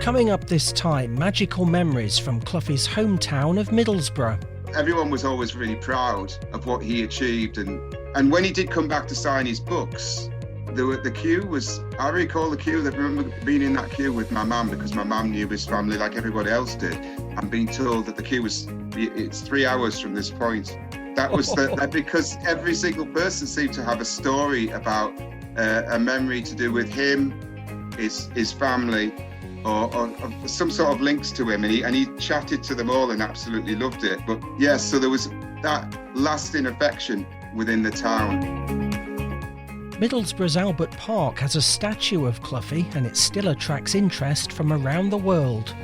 Coming up this time, magical memories from Cloughie's hometown of Middlesbrough. Everyone was always really proud of what he achieved, and when he did come back to sign his books, the queue was, I recall the queue, I remember being in that queue with my mum, because my mum knew his family like everybody else did, and being told that the queue was, it's 3 hours from this point. That was because every single person seemed to have a story about a memory to do with him, his family, or some sort of links to him, and he chatted to them all and absolutely loved it. But yes, so there was that lasting affection within the town. Middlesbrough's Albert Park has a statue of Cloughie, and it still attracts interest from around the world.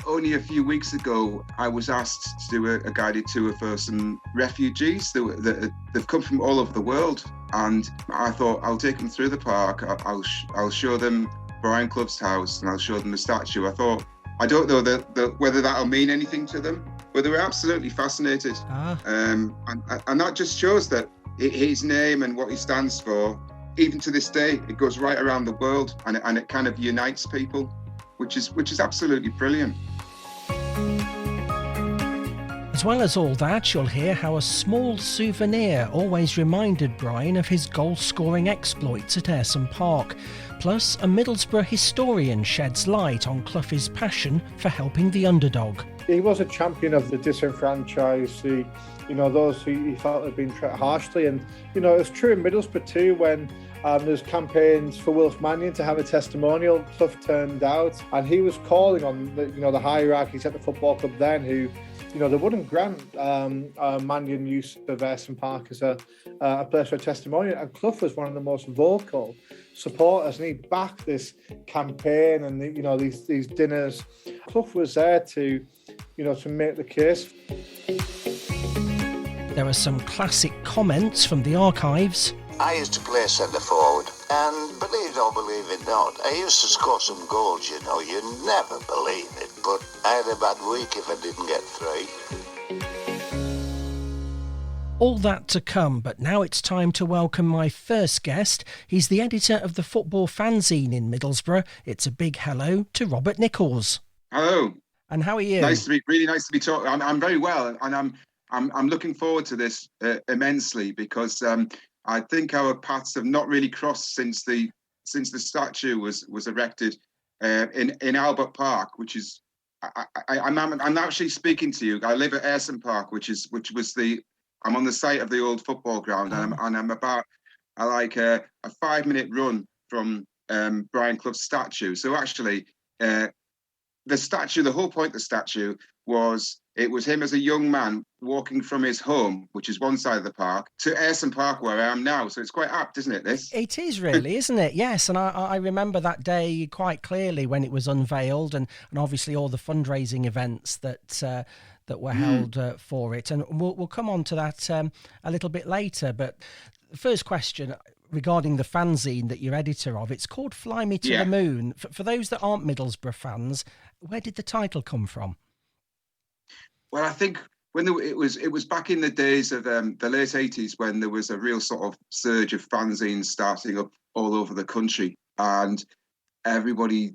Only a few weeks ago, I was asked to do a guided tour for some refugees that they've come from all over the world, and I thought I'll take them through the park. I'll show them Brian Clough's house, and I'll show them the statue. I thought, I don't know whether that'll mean anything to them, but they were absolutely fascinated. And that just shows that his name and what he stands for, even to this day, it goes right around the world, and it kind of unites people, which is absolutely brilliant. As well as all that, you'll hear how a small souvenir always reminded Brian of his goal-scoring exploits at Ayresome Park. Plus, a Middlesbrough historian sheds light on Cloughie's passion for helping the underdog. He was a champion of the disenfranchised, those who he felt had been treated harshly. And, it's true in Middlesbrough too, when there's campaigns for Wilf Mannion to have a testimonial. Clough turned out, and he was calling on the hierarchies at the football club then, who they wouldn't grant Mannion use of Ayresome Park as a place for a testimonial. And Clough was one of the most vocal supporters, and he backed this campaign and these dinners. Clough was there to make the case. There are some classic comments from the archives. I used to play centre forward, and believe it or believe it not, I used to score some goals, you'd never believe it, but I had a bad week if I didn't get 3. All that to come, but now it's time to welcome my first guest. He's the editor of the football fanzine in Middlesbrough. It's a big hello to Robert Nicholls. Hello. And how are you? Really nice to be talking. I'm very well, and I'm looking forward to this immensely, because I think our paths have not really crossed since the statue was erected in Albert Park, which is I'm actually speaking to you. I live at Ayresome Park, I'm on the site of the old football ground, and I'm about a 5-minute run from Brian Clough's statue. So actually, the whole point of the statue was him as a young man walking from his home, which is one side of the park, to Ayresome Park, where I am now. So it's quite apt, isn't it, this? It is really, isn't it? Yes, and I remember that day quite clearly when it was unveiled, and obviously all the fundraising events that were held for it. And we'll come on to that a little bit later. But the first question regarding the fanzine that you're editor of, it's called Fly Me to the Moon. For those that aren't Middlesbrough fans, where did the title come from? Well, I think when it was back in the days of the late 80s, when there was a real sort of surge of fanzines starting up all over the country, and everybody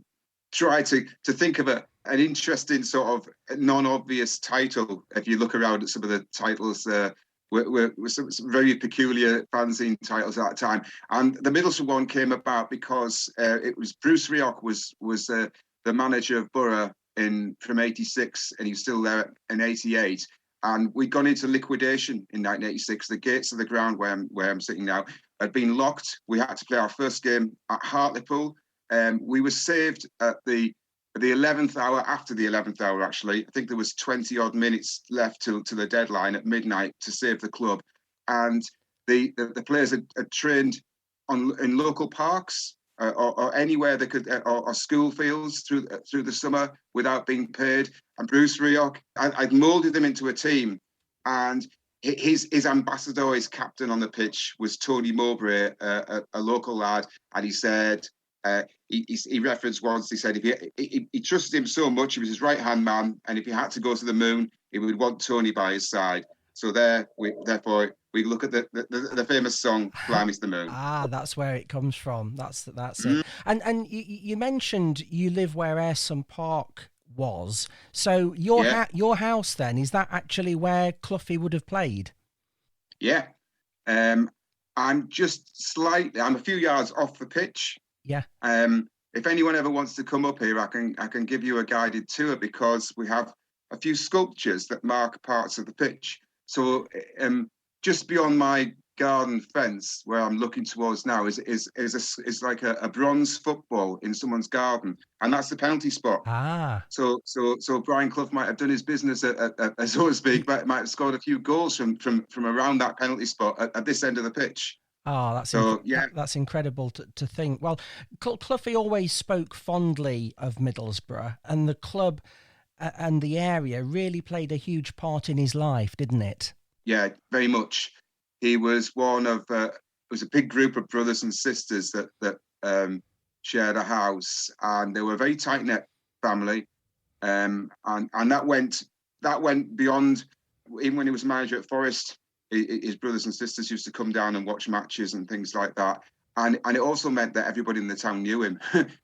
tried to think of an interesting sort of non-obvious title. If you look around at some of the titles, were some very peculiar fanzine titles at that time, and the Middlesbrough one came about because it was Bruce Rioch was the manager of Borough from 86, and he was still there in 88. And we'd gone into liquidation in 1986. The gates of the ground where I'm sitting now had been locked. We had to play our first game at Hartlepool. We were saved at the 11th hour, after the 11th hour, actually. I think there was 20 odd minutes left to the deadline at midnight to save the club. And the players had trained in local parks, or anywhere they could, or school fields through the summer without being paid. And Bruce Rioch, I'd moulded them into a team, and his ambassador, his captain on the pitch was Tony Mowbray, a local lad, and he said, he referenced once, he said if he trusted him so much, he was his right-hand man, and if he had to go to the moon, he would want Tony by his side. So therefore, we look at the famous song "Fly Me to the Moon." Ah, that's where it comes from. That's it. And you mentioned you live where Ayresome Park was. So your house then, is that actually where Cloughie would have played? Yeah. I'm a few yards off the pitch. Yeah. If anyone ever wants to come up here, I can give you a guided tour, because we have a few sculptures that mark parts of the pitch. So just beyond my garden fence, where I'm looking towards now, is like a bronze football in someone's garden, and that's the penalty spot. Ah. So Brian Clough might have done his business, so to speak, but might have scored a few goals from around that penalty spot at this end of the pitch. Oh, that's incredible to think. Well, Cloughie always spoke fondly of Middlesbrough, and the club and the area really played a huge part in his life, didn't it? Yeah, very much. He was one of it was a big group of brothers and sisters that shared a house, and they were a very tight knit family, and that went beyond. Even when he was manager at Forest, his brothers and sisters used to come down and watch matches and things like that. And it also meant that everybody in the town knew him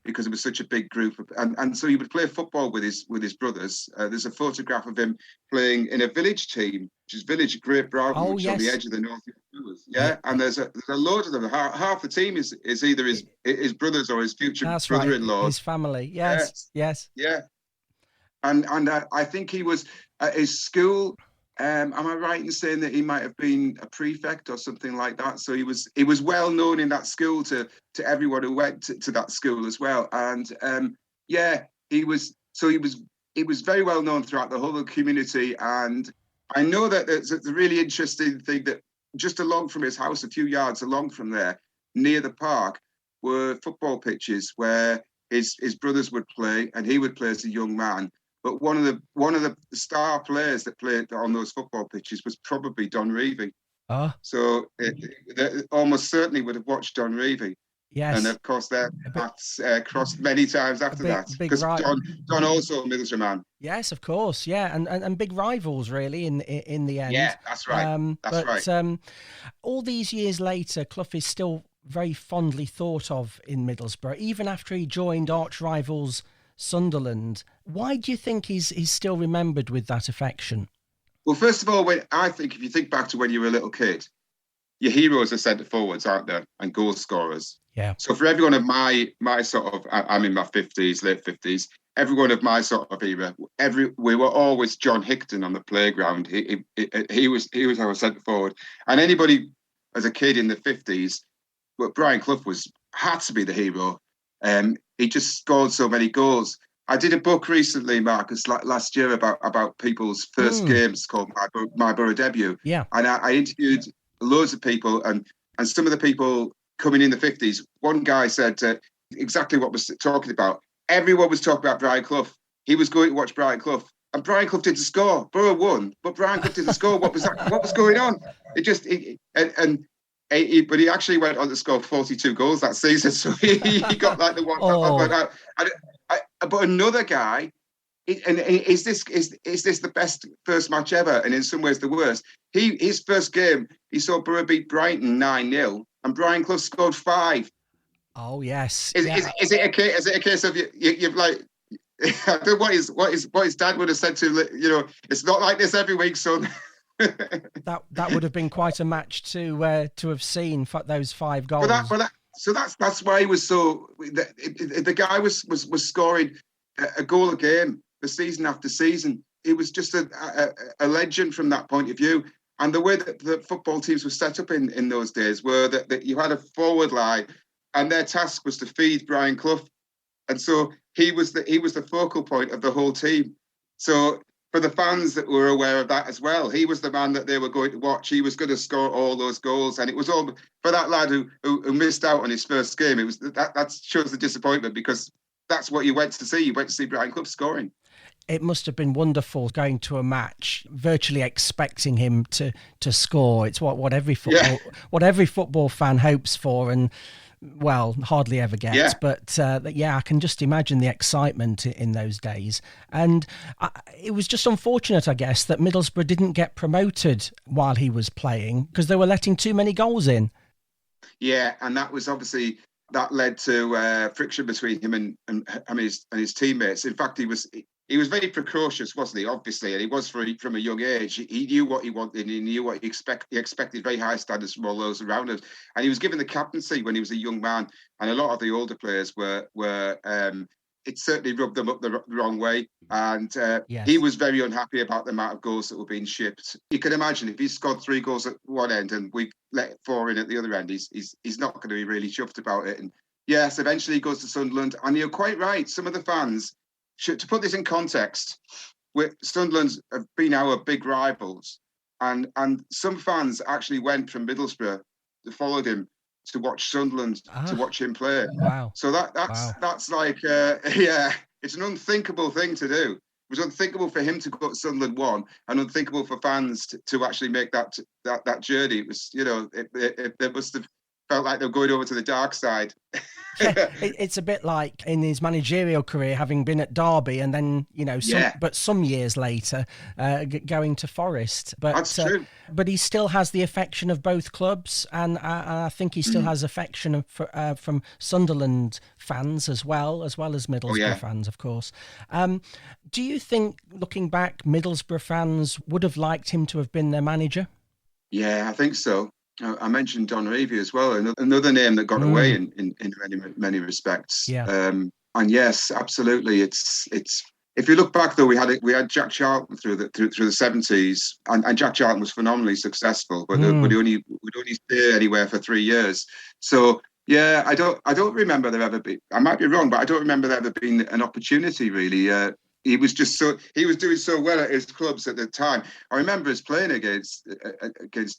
because it was such a big group. And so he would play football with his brothers. There's a photograph of him playing in a village team, which is Village Great Broughton, which is on the edge of the North York. Yeah, and there's a load of them. Half the team is either his brothers or his future brother-in-law. His family. Yes. Yeah. And I think he was at his school. Am I right in saying that he might have been a prefect or something like that? So he was well known in that school to everyone who went to that school as well. And he was very well known throughout the whole community. And I know that there's a really interesting thing that just along from his house, a few yards along from there, near the park, were football pitches where his brothers would play and he would play as a young man. But one of the star players that played on those football pitches was probably Don Reevy. Oh. So they almost certainly would have watched Don Reevy. Yes. And of course their paths crossed many times after that. Because Don also a Middlesbrough man. Yes, of course. Yeah, and big rivals really in the end. Yeah, that's right. Right. All these years later, Clough is still very fondly thought of in Middlesbrough, even after he joined arch rivals Sunderland. Why do you think he's still remembered with that affection? Well, first of all, I think if you think back to when you were a little kid, your heroes are centre forwards, aren't they? And goal scorers. Yeah. So for everyone of my sort of, I'm in my 50s, late 50s, everyone of my sort of era, we were always John Hickton on the playground. He was our centre forward. And anybody as a kid in the 50s, well, Brian Clough had to be the hero. He just scored so many goals. I did a book recently, Marcus, last year about people's first games called My Borough Debut. Yeah. And I interviewed loads of people, and some of the people coming in the 50s. One guy said exactly what was talking about. Everyone was talking about Brian Clough. He was going to watch Brian Clough, and Brian Clough didn't score. Borough won, but Brian Clough didn't score. What was that? What was going on? But he actually went on to score 42 goals that season, so he got like the one. But another guy, is this the best first match ever? And in some ways the worst. His first game, he saw Borough beat Brighton 9-0, and Brian Clough scored 5. Oh yes. Is it a case of you've like? I don't know what his dad would have said to it's not like this every week, son. that would have been quite a match to have seen those 5 goals. So that's why he was so. The guy was scoring a goal a game, the season after season. He was just a legend from that point of view. And the way that the football teams were set up in those days were that you had a forward line, and their task was to feed Brian Clough, and so he was the focal point of the whole team. So for the fans that were aware of that as well, he was the man that they were going to watch. He was going to score all those goals, and it was all for that lad who missed out on his first game. It was that shows the disappointment, because that's what you went to see. You went to see Brian Clough scoring. It must have been wonderful going to a match, virtually expecting him to score. It's what every football fan hopes for, and well, hardly ever gets. Yeah. But I can just imagine the excitement in those days. And it was just unfortunate, I guess, that Middlesbrough didn't get promoted while he was playing because they were letting too many goals in. Yeah, and that was obviously that led to friction between him and his teammates. In fact, he was very precocious, wasn't he? Obviously, and he was from a young age. He knew what he wanted. He knew what he expected very high standards from all those around him. And he was given the captaincy when he was a young man. And a lot of the older players were it certainly rubbed them up the wrong way. And Yes. He was very unhappy about the amount of goals that were being shipped. You can imagine if he scored 3 goals at one end and we let 4 in at the other end, he's not going to be really chuffed about it. And yes, eventually he goes to Sunderland. And you're quite right. Some of the fans, to put this in context, Sunderland have been our big rivals. And some fans actually went from Middlesbrough to follow him to watch Sunderland, to watch him play. Wow. So that's like, it's an unthinkable thing to do. It was unthinkable for him to go to Sunderland 1 and unthinkable for fans to actually make that journey. It was, it must have felt like they were going over to the dark side. Yeah, it's a bit like in his managerial career, having been at Derby and then, but some years later, going to Forest. But that's true. But he still has the affection of both clubs, and I think he still has affection from Sunderland fans as well as Middlesbrough fans, of course. Do you think, looking back, Middlesbrough fans would have liked him to have been their manager? Yeah, I think so. I mentioned Don Revie as well, another name that got away in many respects. Yeah. And yes, absolutely. It's if you look back though, we had Jack Charlton through the 70s, and Jack Charlton was phenomenally successful, but would only stay anywhere for 3 years. So yeah, I don't remember there ever be. I might be wrong, but I don't remember there ever being an opportunity really. He was doing so well at his clubs at the time. I remember us playing against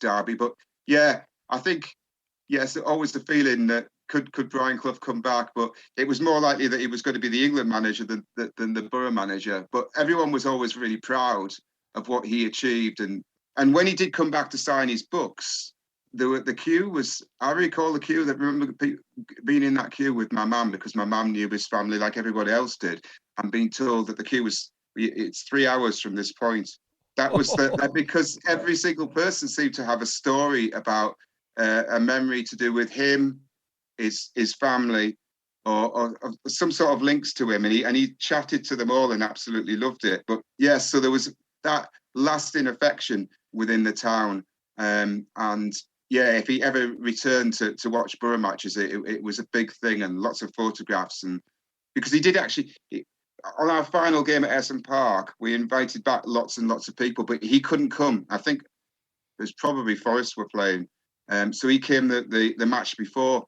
Derby, but yeah, I think, yes, always the feeling that could Brian Clough come back, but it was more likely that he was going to be the England manager than the Borough manager. But everyone was always really proud of what he achieved. And when he did come back to sign his books, the queue was, I recall the queue, that remember being in that queue with my mum, because my mum knew his family like everybody else did, and being told that the queue was, it's 3 hours from this point. That was because every single person seemed to have a story about a memory to do with him, his family, or some sort of links to him, and he chatted to them all and absolutely loved it. But yes, so there was that lasting affection within the town, and yeah, if he ever returned to watch Borough matches, it was a big thing, and lots of photographs, and because he did actually. On our final game at Ayresome Park, we invited back lots and lots of people, but he couldn't come. I think there's probably Forest were playing. So he came the match before,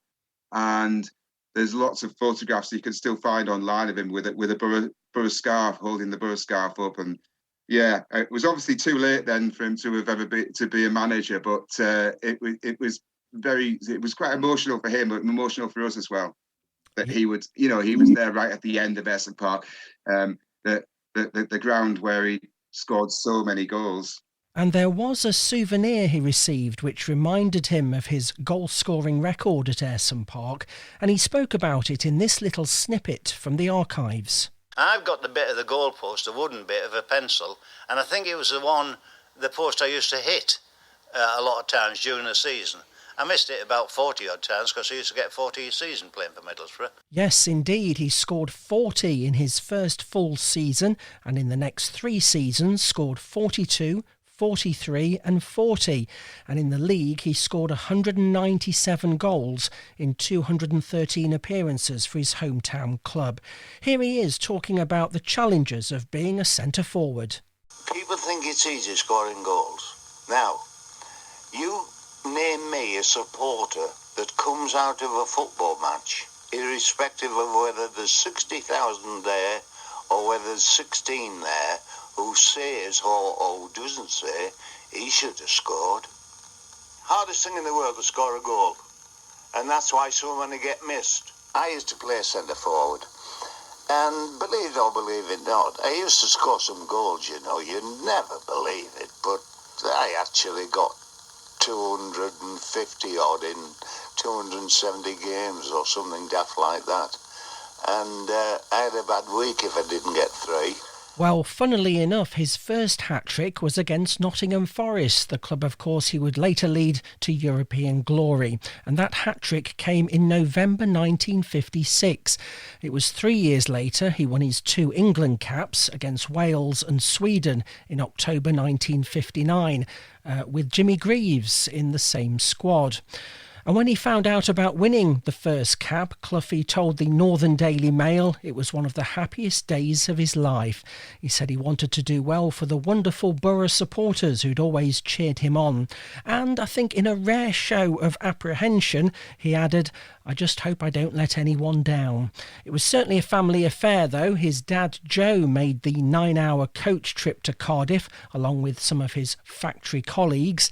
and there's lots of photographs you can still find online of him with a Borough scarf, holding the Borough scarf up. And yeah, it was obviously too late then for him to have ever be a manager, but it was quite emotional for him, but emotional for us as well. That he was there right at the end of Ayresome Park, the ground where he scored so many goals. And there was a souvenir he received which reminded him of his goal-scoring record at Ayresome Park, and he spoke about it in this little snippet from the archives. I've got the bit of the goalpost, a wooden bit of a pencil, and I think it was the post I used to hit a lot of times during the season. I missed it about 40-odd times because I used to get 40 a season playing for Middlesbrough. Yes, indeed. He scored 40 in his first full season, and in the next 3 seasons scored 42, 43 and 40. And in the league, he scored 197 goals in 213 appearances for his hometown club. Here he is talking about the challenges of being a centre-forward. People think it's easy scoring goals. Now, you name me a supporter that comes out of a football match, irrespective of whether there's 60,000 there or whether there's 16 there, who says or who doesn't say he should have scored. Hardest thing in the world to score a goal, and that's why so many get missed. I used to play centre forward, and believe it or believe it not, I used to score some goals, you'd never believe it, but I actually got 250 odd in 270 games or something daft like that. And I had a bad week if I didn't get 3. Well, funnily enough, his first hat-trick was against Nottingham Forest, the club, of course, he would later lead to European glory. And that hat-trick came in November 1956. It was 3 years later he won his 2 England caps against Wales and Sweden in October 1959, with Jimmy Greaves in the same squad. And when he found out about winning the first cap, Cloughie told the Northern Daily Mail it was one of the happiest days of his life. He said he wanted to do well for the wonderful Borough supporters who'd always cheered him on. And I think in a rare show of apprehension, he added, "I just hope I don't let anyone down." It was certainly a family affair, though. His dad, Joe, made the 9-hour coach trip to Cardiff, along with some of his factory colleagues.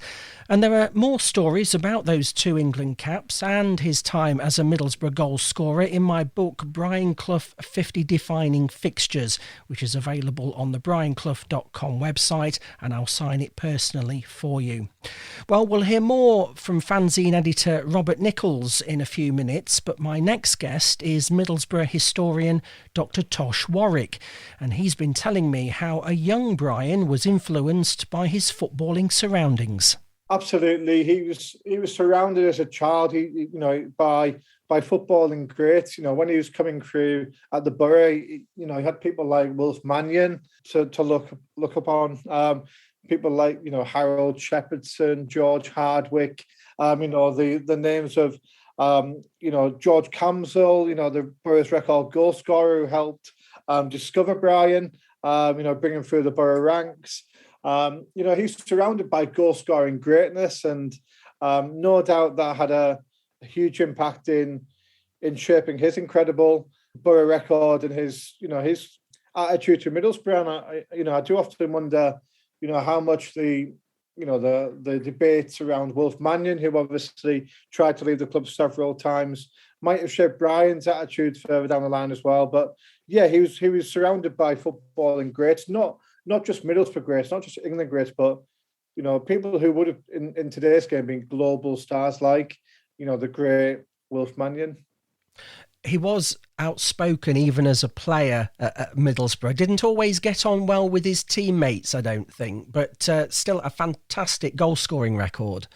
And there are more stories about those 2 England caps and his time as a Middlesbrough goal scorer in my book, Brian Clough 50 Defining Fixtures, which is available on the brianclough.com website, and I'll sign it personally for you. Well, we'll hear more from fanzine editor Robert Nicholls in a few minutes, but my next guest is Middlesbrough historian Dr Tosh Warwick, and he's been telling me how a young Brian was influenced by his footballing surroundings. Absolutely, he was surrounded as a child, by footballing greats. When he was coming through at the Borough, he had people like Wilf Mannion to look upon. People like Harold Shepherdson, George Hardwick. The names of George Camsell, the Borough's record goal scorer who helped discover Brian. Bring him through the Borough ranks. He's surrounded by goal-scoring greatness, and no doubt that had a huge impact in shaping his incredible Borough record and his attitude to Middlesbrough. And I do often wonder, how much the debates around Wilf Mannion, who obviously tried to leave the club several times, might have shaped Brian's attitude further down the line as well. But yeah, he was surrounded by footballing greats, not just Middlesbrough greats, not just England greats, but people who would have in today's game been global stars like the great Wilf Mannion. He was outspoken even as a player at Middlesbrough. Didn't always get on well with his teammates, I don't think, but still a fantastic goal scoring record.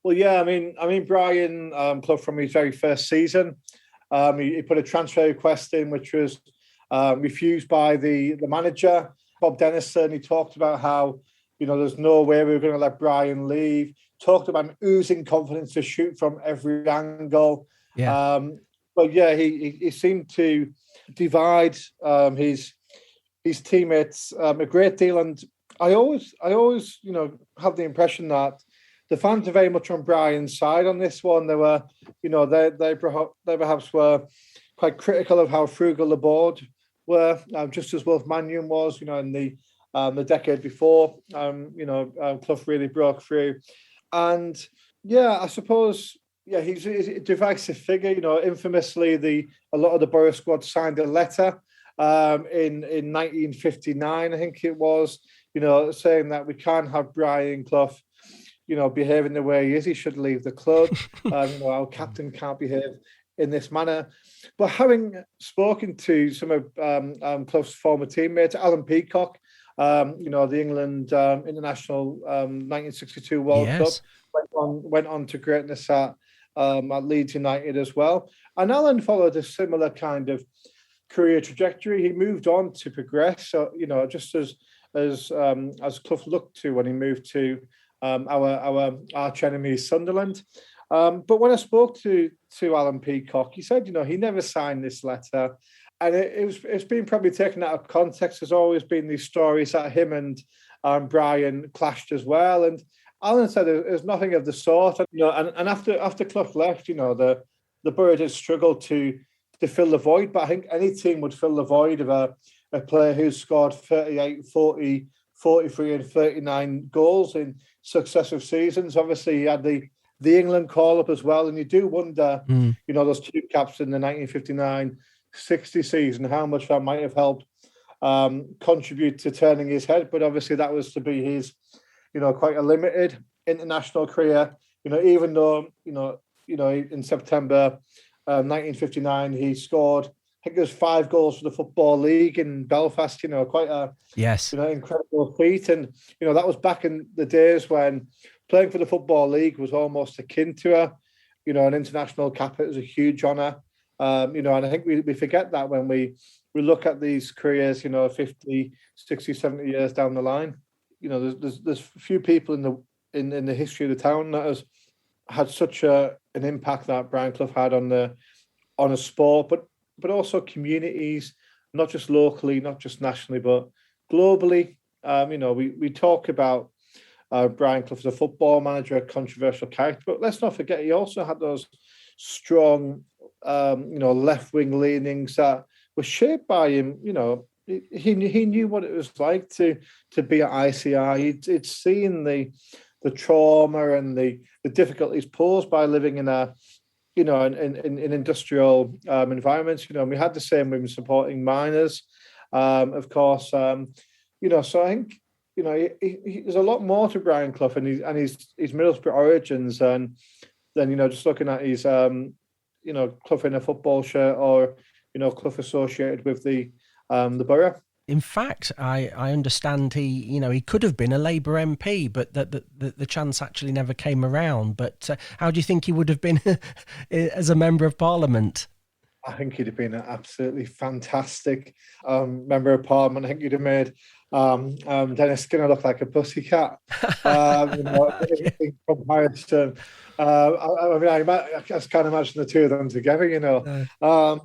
Well, yeah, I mean, Brian Clough, from his very first season, he put a transfer request in, which was refused by the manager, Bob Dennison. He talked about how, there's no way we were going to let Brian leave. Talked about him oozing confidence to shoot from every angle. Yeah. But yeah, he seemed to divide his teammates a great deal. And I always, have the impression that the fans are very much on Brian's side on this one. They were, they perhaps were quite critical of how frugal the board were, just as Wilf Mannion was, in the decade before. Clough really broke through, and yeah, I suppose, yeah, he's a divisive figure. Infamously, a lot of the Borough squad signed a letter in 1959, I think it was, saying that we can't have Brian Clough, behaving the way he is. He should leave the club. Our captain can't behave in this manner. But having spoken to some of Clough's former teammates, Alan Peacock, the England international 1962 World Cup, went on to greatness at Leeds United as well. And Alan followed a similar kind of career trajectory. He moved on to progress, so, just as Clough looked to when he moved to our arch enemy Sunderland. But when I spoke to Alan Peacock, he said, he never signed this letter. And it's been probably taken out of context. There's always been these stories that him and Brian clashed as well. And Alan said there's nothing of the sort. And after Clough left, the Borough did struggle to fill the void. But I think any team would fill the void of a player who scored 38, 40, 43 and 39 goals in successive seasons. Obviously, he had the England call-up as well. And you do wonder, those 2 caps in the 1959-60 season, how much that might have helped contribute to turning his head. But obviously that was to be his, quite a limited international career. Even though in September 1959 he scored, I think it was 5 goals for the Football League in Belfast. Quite a incredible feat, and that was back in the days when playing for the Football League was almost akin to an international cap. It was a huge honour, and I think we forget that when we look at these careers, 50, 60, 70 years down the line. There's few people in the history of the town that has had such an impact that Brian Clough had on a sport, but also communities, not just locally, not just nationally, but globally. We talk about Brian Clough as a football manager, a controversial character, but let's not forget he also had those strong, left-wing leanings that were shaped by him. He knew what it was like to be at ICR. He'd seen the trauma and the difficulties posed by living in in industrial environments. We had the same with supporting miners, of course. So I think there's a lot more to Brian Clough and his Middlesbrough origins than just looking at his Clough in a football shirt or Clough associated with the borough. In fact, I understand he could have been a Labour MP, but the chance actually never came around. But how do you think he would have been as a Member of Parliament? I think he'd have been an absolutely fantastic Member of Parliament. I think he'd have made Dennis Skinner look like a pussycat in comparison. I just can't imagine the two of them together, No.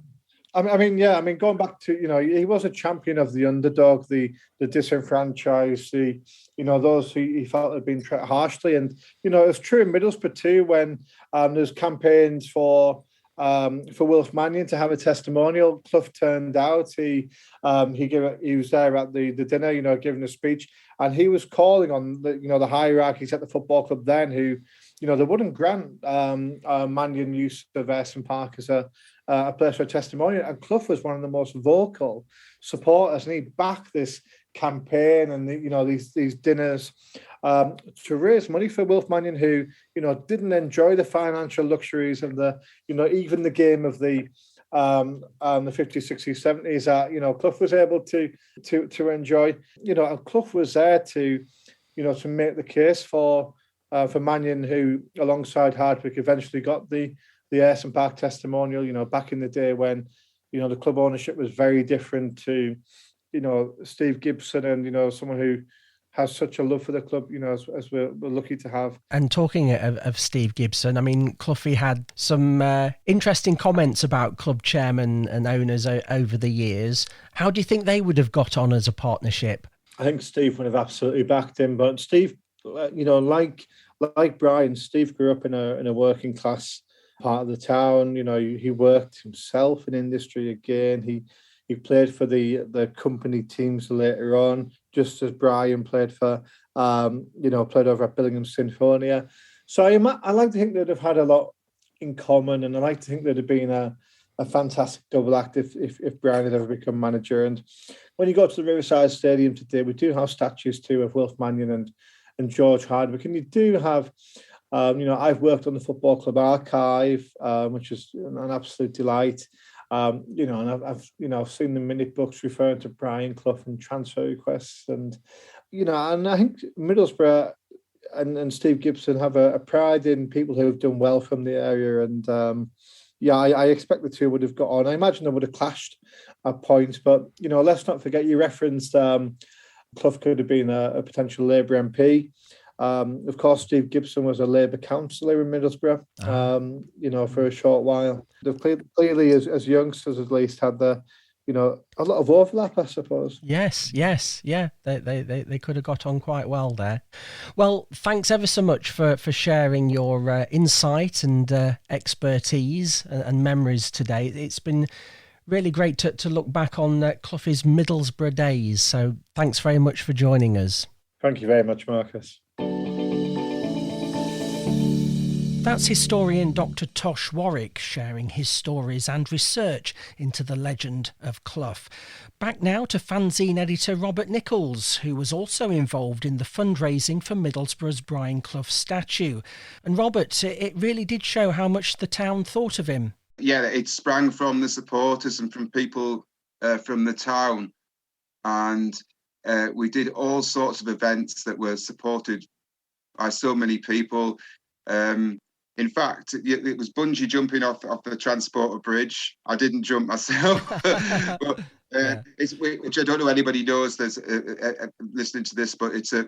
Going back to, he was a champion of the underdog, the disenfranchised, those who he felt had been treated harshly. And, it's true in Middlesbrough too, when there's campaigns for Wilf Mannion to have a testimonial. Clough turned out. He was there at the dinner, giving a speech, and he was calling on the hierarchies at the football club then who, they wouldn't grant Mannion use of Ayresome Park as a place for a testimonial. And Clough was one of the most vocal supporters, and he backed this campaign and these dinners to raise money for Wilf Mannion, who didn't enjoy the financial luxuries of even the game of the 50s, 60s, 70s that Clough was able to enjoy. And Clough was there to make the case for Mannion, who alongside Hardwick eventually got the Ayresome Park testimonial. Back in the day when the club ownership was very different to Steve Gibson and someone who has such a love for the club, as we're lucky to have. And talking of Steve Gibson, Cloughie had some interesting comments about club chairmen and owners over the years. How do you think they would have got on as a partnership? I think Steve would have absolutely backed him, but Steve, like Brian, Steve grew up in a working class part of the town. He worked himself in industry again. He played for the company teams later on, just as Brian played for, played over at Billingham Sinfonia. So I like to think they'd have had a lot in common, and I like to think there'd have been a fantastic double act if Brian had ever become manager. And when you go to the Riverside Stadium today, we do have statues too of Wilf Mannion and George Hardwick, and you do have. I've worked on the Football Club archive, which is an absolute delight. And I've seen the minute books referring to Brian Clough and transfer requests, and and I think Middlesbrough and Steve Gibson have a pride in people who have done well from the area, and I expect the two would have got on. I imagine they would have clashed at points, but let's not forget you referenced Clough could have been a potential Labour MP. Of course, Steve Gibson was a Labour councillor in Middlesbrough, for a short while. They've clearly, as youngsters at least, had a lot of overlap, I suppose. Yes, yeah. They could have got on quite well there. Well, thanks ever so much for sharing your insight and expertise and memories today. It's been really great to look back on Cloughie's Middlesbrough days. So thanks very much for joining us. Thank you very much, Marcus. That's historian Dr Tosh Warwick sharing his stories and research into the legend of Clough. Back now to fanzine editor Robert Nicholls, who was also involved in the fundraising for Middlesbrough's Brian Clough statue. And Robert, it really did show how much the town thought of him. Yeah, it sprang from the supporters and from people from the town. And we did all sorts of events that were supported by so many people. In fact, it was bungee jumping off the Transporter Bridge. I didn't jump myself, but which I don't know anybody knows. There's listening to this, but it's a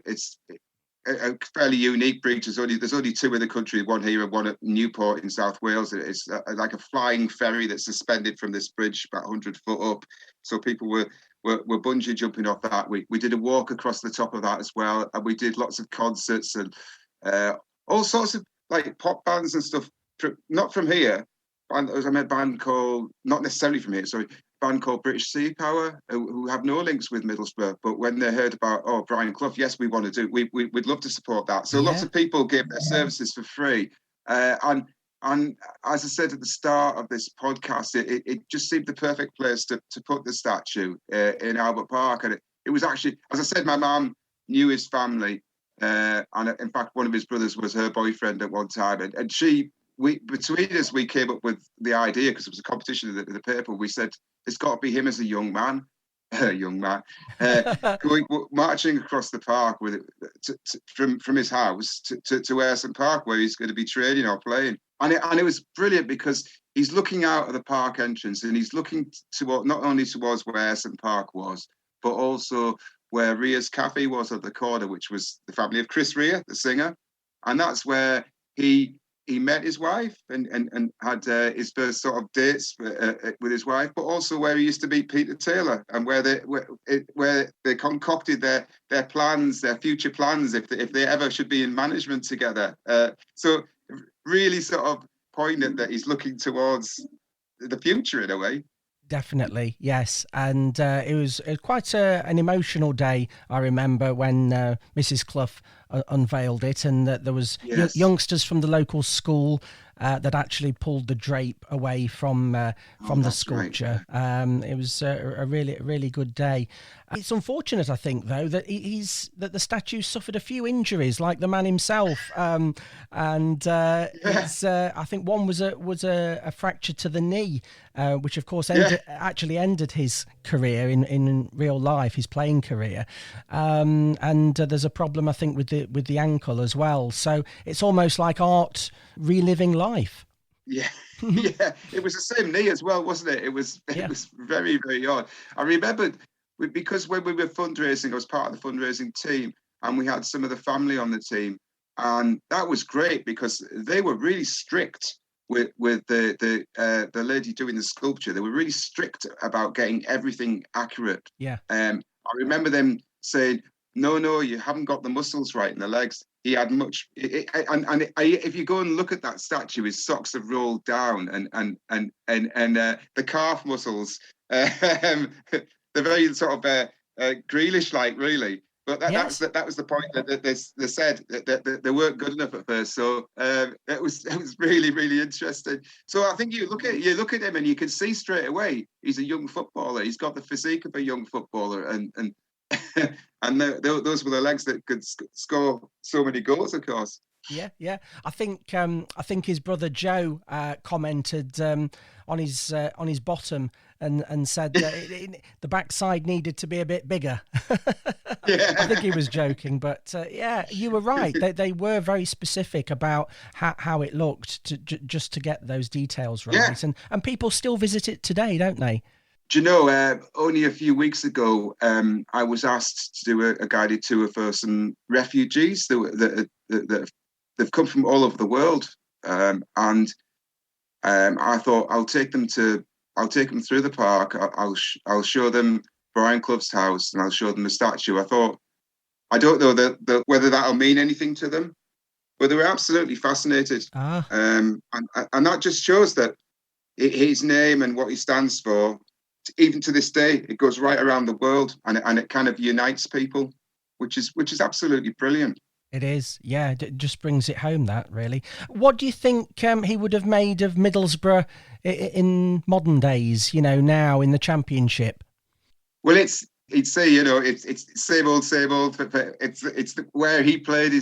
fairly unique bridge. There's only two in the country, one here and one at Newport in South Wales. It's like a flying ferry that's suspended from this bridge about 100 foot up. So people were bungee jumping off that. We did a walk across the top of that as well, and we did lots of concerts and all sorts of like pop bands and stuff. Not from here. I met a band called, not necessarily from here, sorry, a band called British Sea Power, who have no links with Middlesbrough. But when they heard about, Brian Clough, yes, we want to do, we'd love to support that. So lots of people gave their services for free. And as I said at the start of this podcast, it just seemed the perfect place to put the statue in Albert Park. And it was actually, as I said, my mum knew his family. And in fact, one of his brothers was her boyfriend at one time. And between us, we came up with the idea, because it was a competition in the paper. We said, it's got to be him as a young man, going, marching across the park from his house to Ayresome Park, where he's going to be training or playing. And it was brilliant, because he's looking out of the park entrance, and he's looking not only towards where Ayresome Park was, but also where Rhea's Cafe was at the corner, which was the family of Chris Rhea, the singer. And that's where he met his wife and had his first sort of dates with his wife, but also where he used to meet Peter Taylor, and where they concocted their plans, their future plans, if they ever should be in management together. So really sort of poignant that he's looking towards the future in a way. Definitely, yes. And it was quite an emotional day, I remember, when Mrs. Clough unveiled it, and that there was youngsters from the local school that actually pulled the drape away from the sculpture. Right. It was a really good day. It's unfortunate, I think, though, that that the statue suffered a few injuries, like the man himself, I think one was a fracture to the knee, which of course actually ended his career in real life, his playing career, and there's a problem, I think, with the ankle as well. So it's almost like art reliving life. Yeah, yeah. It was the same knee as well, wasn't it? It was very, very odd. I remembered because when we were fundraising, I was part of the fundraising team, and we had some of the family on the team, and that was great because they were really strict with the lady doing the sculpture. They were really strict about getting everything accurate. Yeah. I remember them saying, no, you haven't got the muscles right in the legs. He had much, if you go and look at that statue, his socks have rolled down, and the calf muscles, they're very sort of Grealish-like, really. But that was the point that they said that they weren't good enough at first. So it was really, really interesting. So I think you look at him and you can see straight away he's a young footballer. He's got the physique of a young footballer, and those were the legs that could score so many goals, of course. Yeah. I think his brother Joe commented on his bottom and said that the backside needed to be a bit bigger. I think he was joking, but you were right. They were very specific about how it looked just to get those details right, and people still visit it today, don't they? Do you know, only a few weeks ago, I was asked to do a guided tour for some refugees that they've come from all over the world, and I thought I'll take them through the park. I'll show them Brian Clough's house, and I'll show them the statue. I thought, I don't know whether that'll mean anything to them, but they were absolutely fascinated, and that just shows that his name and what he stands for, even to this day, it goes right around the world, and it kind of unites people, which is absolutely brilliant. It is, yeah. It just brings it home, that, really. What do you think he would have made of Middlesbrough in modern days, now in the Championship? Well, he'd say, it's same old, same old. It's where he applied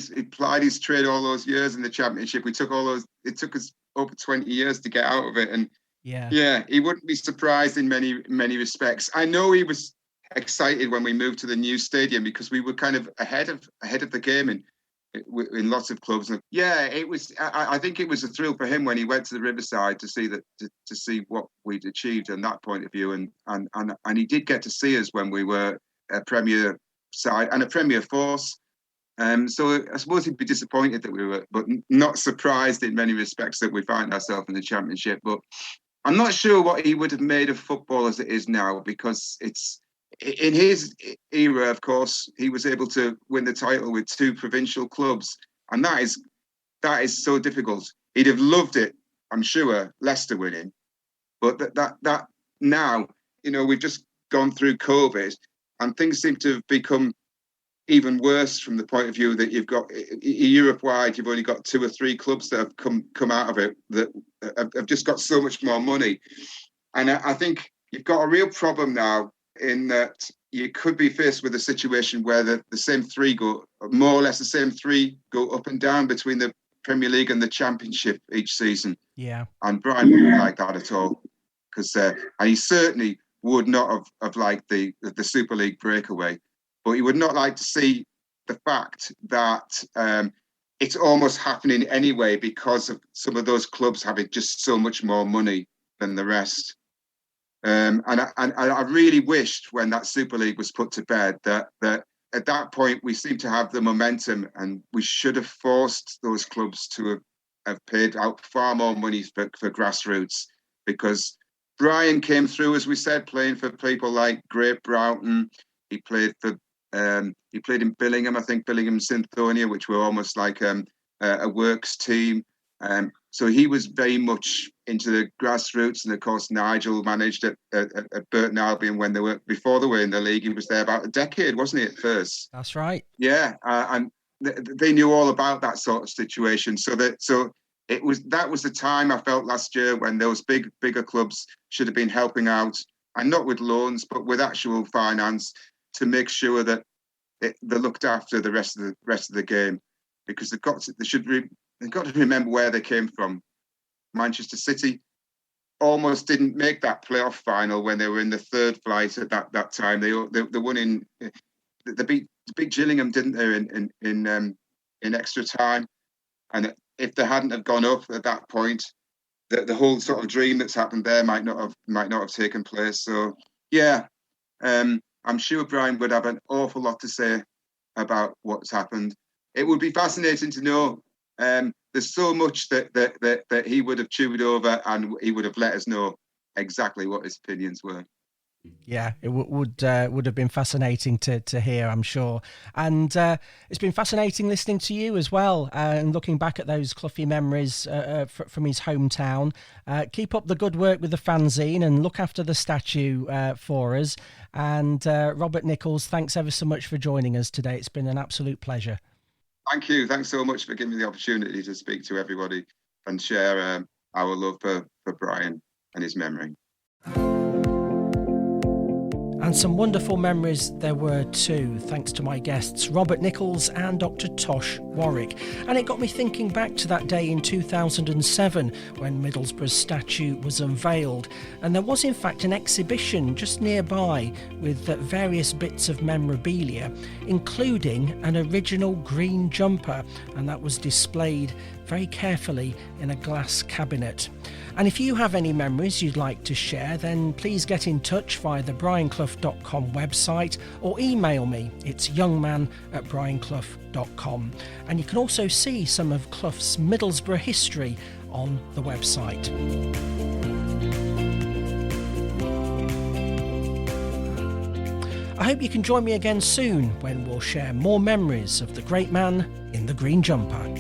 his trade all those years in the Championship. It took us over 20 years to get out of it. And yeah, he wouldn't be surprised in many respects. I know he was excited when we moved to the new stadium because we were kind of ahead of the game in lots of clubs. And yeah, it was. I think it was a thrill for him when he went to the Riverside to see to see what we'd achieved on that point of view, and he did get to see us when we were a Premier side and a Premier force. So I suppose he'd be disappointed that we were, but not surprised in many respects that we find ourselves in the Championship. But I'm not sure what he would have made of football as it is now, because it's. In his era, of course, he was able to win the title with 2 provincial clubs, and that is so difficult. He'd have loved it, I'm sure, Leicester winning, but that now, we've just gone through COVID, and things seem to have become even worse from the point of view that you've got Europe-wide. You've only got 2 or 3 clubs that have come out of it that have just got so much more money, and I think you've got a real problem now, in that you could be faced with a situation where the same 3 go, more or less the same 3 go up and down between the Premier League and the Championship each season. Yeah. And Brian wouldn't like that at all, because and he certainly would not have liked the Super League breakaway, but he would not like to see the fact that it's almost happening anyway because of some of those clubs having just so much more money than the rest. And I really wished when that Super League was put to bed that at that point we seemed to have the momentum, and we should have forced those clubs to have paid out far more money for grassroots, because Brian came through, as we said, playing for people like Great Broughton. He played in Billingham, I think Billingham Synthonia, which were almost like a works team. So he was very much into the grassroots, and of course Nigel managed at Burton Albion before they were in the league. He was there about a decade, wasn't he, at first? That's right. Yeah, and they knew all about that sort of situation. So that was the time, I felt, last year when those bigger clubs should have been helping out, and not with loans but with actual finance, to make sure that they looked after the rest of the game, because they've got to remember where they came from. Manchester City almost didn't make that playoff final when they were in the 3rd flight at that time. They won they beat Gillingham, didn't they, in extra time. And if they hadn't have gone up at that point, the whole sort of dream that's happened there might not have taken place. So yeah, I'm sure Brian would have an awful lot to say about what's happened. It would be fascinating to know. There's so much that he would have chewed over, and he would have let us know exactly what his opinions were. Yeah, it would have been fascinating to hear, I'm sure. And it's been fascinating listening to you as well, and looking back at those Cloughie memories from his hometown. Keep up the good work with the fanzine, and look after the statue for us. And Robert Nicholls, thanks ever so much for joining us today. It's been an absolute pleasure. Thank you. Thanks so much for giving me the opportunity to speak to everybody and share our love for Brian and his memory. And some wonderful memories there were too, thanks to my guests Robert Nicholls and Dr Tosh Warwick. And it got me thinking back to that day in 2007 when Middlesbrough's statue was unveiled. And there was in fact an exhibition just nearby with various bits of memorabilia, including an original green jumper, and that was displayed very carefully in a glass cabinet. And if you have any memories you'd like to share, then please get in touch via the brianclough.com website or email me. It's youngman@brianclough.com. And you can also see some of Clough's Middlesbrough history on the website. I hope you can join me again soon when we'll share more memories of the great man in the green jumper.